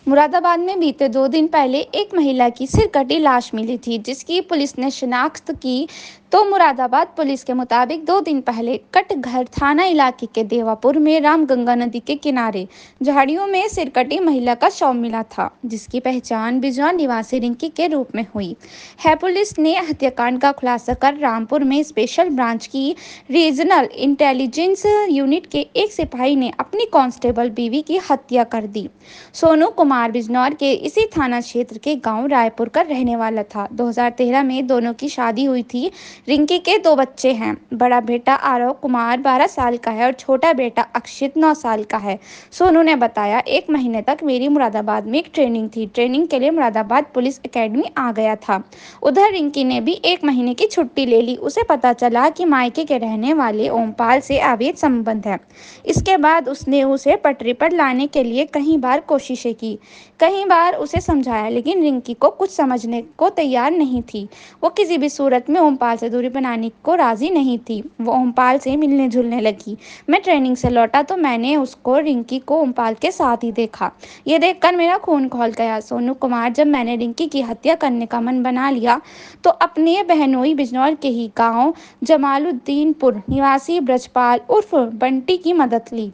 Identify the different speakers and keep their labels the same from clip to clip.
Speaker 1: मुरादाबाद में बीते 2 दिन पहले एक महिला की सिरकटी लाश मिली थी, जिसकी पुलिस ने शिनाख्त की। तो मुरादाबाद पुलिस के मुताबिक 2 दिन पहले कटघर थाना इलाके के देवापुर में रामगंगा नदी के किनारे झाड़ियों में सिरकटी महिला का शव मिला था, जिसकी पहचान बिजनौर निवासी रिंकी के रूप में हुई है। पुलिस ने हत्याकांड का खुलासा कर रामपुर में स्पेशल ब्रांच की रीजनल इंटेलिजेंस यूनिट के एक सिपाही ने अपनी कांस्टेबल बीवी की हत्या कर दी। सोनू कुमार बिजनौर के इसी थाना क्षेत्र के गांव रायपुर का रहने वाला था। 2013 में दोनों की शादी हुई थी। रिंकी के 2 बच्चे हैं। बड़ा बेटा आरव कुमार 12 साल का है और छोटा बेटा अक्षित 9 साल का है। सोनू ने बताया, 1 महीने तक मेरी मुरादाबाद में एक ट्रेनिंग थी। ट्रेनिंग के लिए मुरादाबाद पुलिस एकेडमी आ गया था। उधर रिंकी ने भी 1 महीने की छुट्टी ले ली। उसे पता चला कि मायके के रहने वाले ओमपाल से अवैध संबंध है। इसके बाद उसने उसे पटरी पर लाने के लिए कई बार कोशिशें की, कई बार उसे समझाया, लेकिन रिंकी को कुछ समझने को तैयार नहीं थी। वो किसी भी सूरत में ओमपाल से दूरी बनाने को राजी नहीं थी। वो ओमपाल से मिलने जुलने लगी। मैं ट्रेनिंग से लौटा तो मैंने उसको रिंकी को ओमपाल के साथ ही देखा। ये देखकर मेरा खून खौल गया। सोनू कुमार, जब मैंने रिंकी की हत्या करने का मन बना लिया तो अपने बहनोई बिजनौर के ही गांव जमालुद्दीनपुर निवासी ब्रजपाल उर्फ बंटी की मदद ली।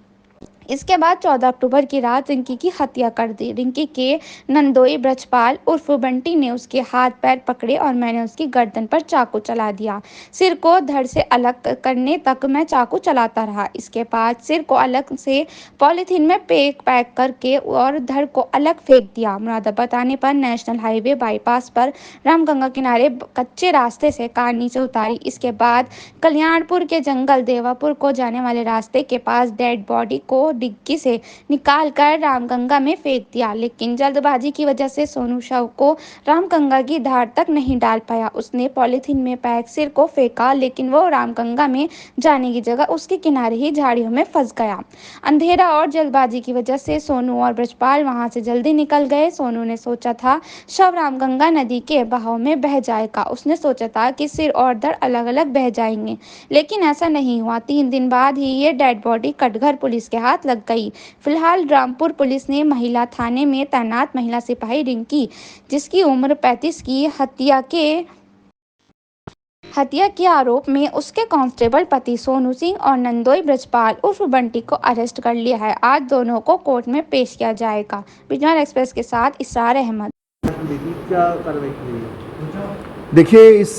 Speaker 1: इसके बाद 14 अक्टूबर की रात रिंकी की हत्या कर दी। रिंकी के नंदोई ब्रजपाल उर्फ बंटी ने उसके हाथ पैर पकड़े और मैंने उसकी गर्दन पर चाकू चला दिया। सिर को धड़ से अलग करने तक मैं चाकू चलाता रहा। इसके बाद सिर को अलग से पॉलीथीन में पैक करके और धड़ को अलग फेंक दिया। मुरादाबाद आने पर नेशनल हाईवे बाईपास पर रामगंगा किनारे कच्चे रास्ते से कार नीचे उतारी। इसके बाद कल्याणपुर के जंगल देवापुर को जाने वाले रास्ते के पास डेड बॉडी को डिग्गी से निकालकर रामगंगा में फेंक दिया, लेकिन जल्दबाजी की वजह से सोनू शव को रामगंगा की धार तक नहीं डाल पाया। उसने पॉलीथीन में पैक सिर को फेंका, लेकिन वो रामगंगा में जाने की जगह उसके किनारे ही झाड़ियों में फंस गया। अंधेरा और जल्दबाजी की वजह से सोनू और ब्रजपाल वहां से जल्दी निकल गए। सोनू ने सोचा था शव रामगंगा नदी के बहाव में बह जाएगा। उसने सोचा था कि सिर और धड़ अलग अलग बह जाएंगे, लेकिन ऐसा नहीं हुआ। 3 दिन बाद ही ये डेड बॉडी कटघर पुलिस के हाथ लग गई। फिलहाल रामपुर पुलिस ने महिला थाने में तैनात महिला सिपाही रिंकी, जिसकी उम्र 35 की हत्या के आरोप में उसके कांस्टेबल पति सोनू सिंह और नंदोई ब्रजपाल उर्फ बंटी को अरेस्ट कर लिया है। आज दोनों को कोर्ट में पेश किया जाएगा। बिजनौर एक्सप्रेस के साथ इसरार अहमद।
Speaker 2: क्या कार्रवाई की है?
Speaker 3: देखिए, इस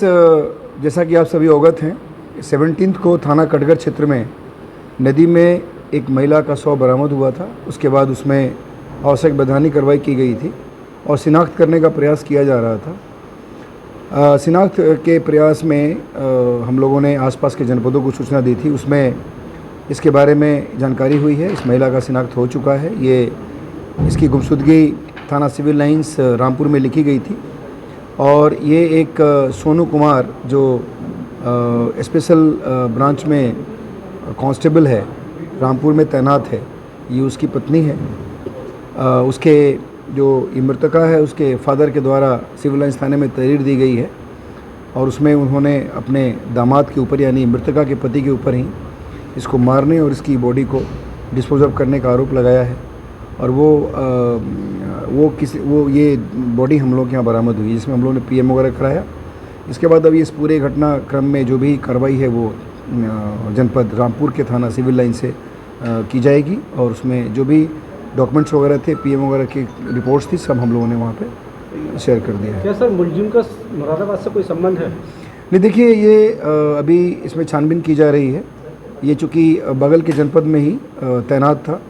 Speaker 3: जैसा कि आप सभी अवगत हैं, 17 को थाना कटघर क्षेत्र में नदी में एक महिला का शव बरामद हुआ था। उसके बाद उसमें आवश्यक वैधानिक कार्रवाई की गई थी और शिनाख्त करने का प्रयास किया जा रहा था। शिनाख्त के प्रयास में हम लोगों ने आसपास के जनपदों को सूचना दी थी। उसमें इसके बारे में जानकारी हुई है। इस महिला का शिनाख्त हो चुका है। इसकी गुमशुदगी थाना सिविल लाइंस रामपुर में लिखी गई थी और ये एक सोनू कुमार जो स्पेशल ब्रांच में कांस्टेबल है, रामपुर में तैनात है, ये उसकी पत्नी है। उसके जो मृतका है, उसके फादर के द्वारा सिविल लाइंस थाने में तहरीर दी गई है और उसमें उन्होंने अपने दामाद के ऊपर यानी मृतका के पति के ऊपर ही इसको मारने और इसकी बॉडी को डिस्पोज ऑफ करने का आरोप लगाया है। और वो ये बॉडी हम लोग के यहाँ बरामद हुई, जिसमें हम लोगों ने पीएम वगैरह कराया। इसके बाद अभी इस पूरे घटनाक्रम में जो भी कार्रवाई है वो जनपद रामपुर के थाना सिविल लाइन से की जाएगी और उसमें जो भी डॉक्यूमेंट्स वगैरह थे, पीएम वगैरह की रिपोर्ट्स थी, सब हम लोगों ने वहाँ पे शेयर कर दिया है।
Speaker 2: क्या सर मुलजिम का मुरादाबाद से कोई संबंध है?
Speaker 3: नहीं, देखिए, ये अभी इसमें छानबीन की जा रही है। ये चूँकि बगल के जनपद में ही तैनात था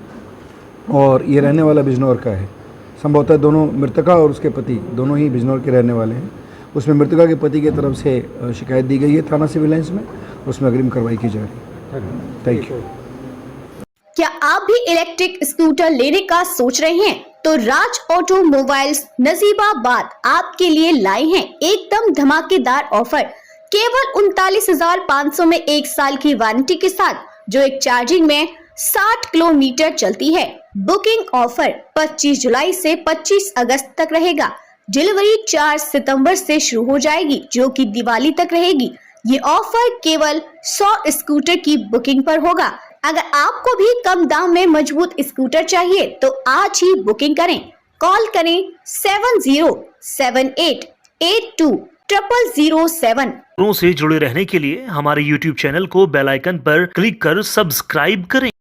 Speaker 3: और ये रहने वाला बिजनौर का है। संभवतः दोनों मृतका और उसके पति दोनों ही बिजनौर के रहने वाले हैं। उसमें मृतका के पति की तरफ से शिकायत दी गई है थाना सिविल लाइंस में, उसमें अग्रिम कार्रवाई की जा रही है। Thank you.
Speaker 4: क्या आप भी इलेक्ट्रिक स्कूटर लेने का सोच रहे हैं? तो राज ऑटोमोबाइल्स नजीबाबाद आपके लिए लाए हैं एकदम धमाकेदार ऑफर। केवल 39,500 में 1 साल की वारंटी के साथ, जो एक चार्जिंग में 60 किलोमीटर चलती है। बुकिंग ऑफर 25 जुलाई से 25 अगस्त तक रहेगा। डिलीवरी 4 सितंबर से शुरू हो जाएगी, जो कि दिवाली तक रहेगी। ये ऑफर केवल 100 स्कूटर की बुकिंग पर होगा। अगर आपको भी कम दाम में मजबूत स्कूटर चाहिए तो आज ही बुकिंग करें। कॉल करें 7078820007।
Speaker 5: खबरों से जुड़े रहने के लिए हमारे YouTube चैनल को बेल आइकन पर क्लिक कर सब्सक्राइब करें।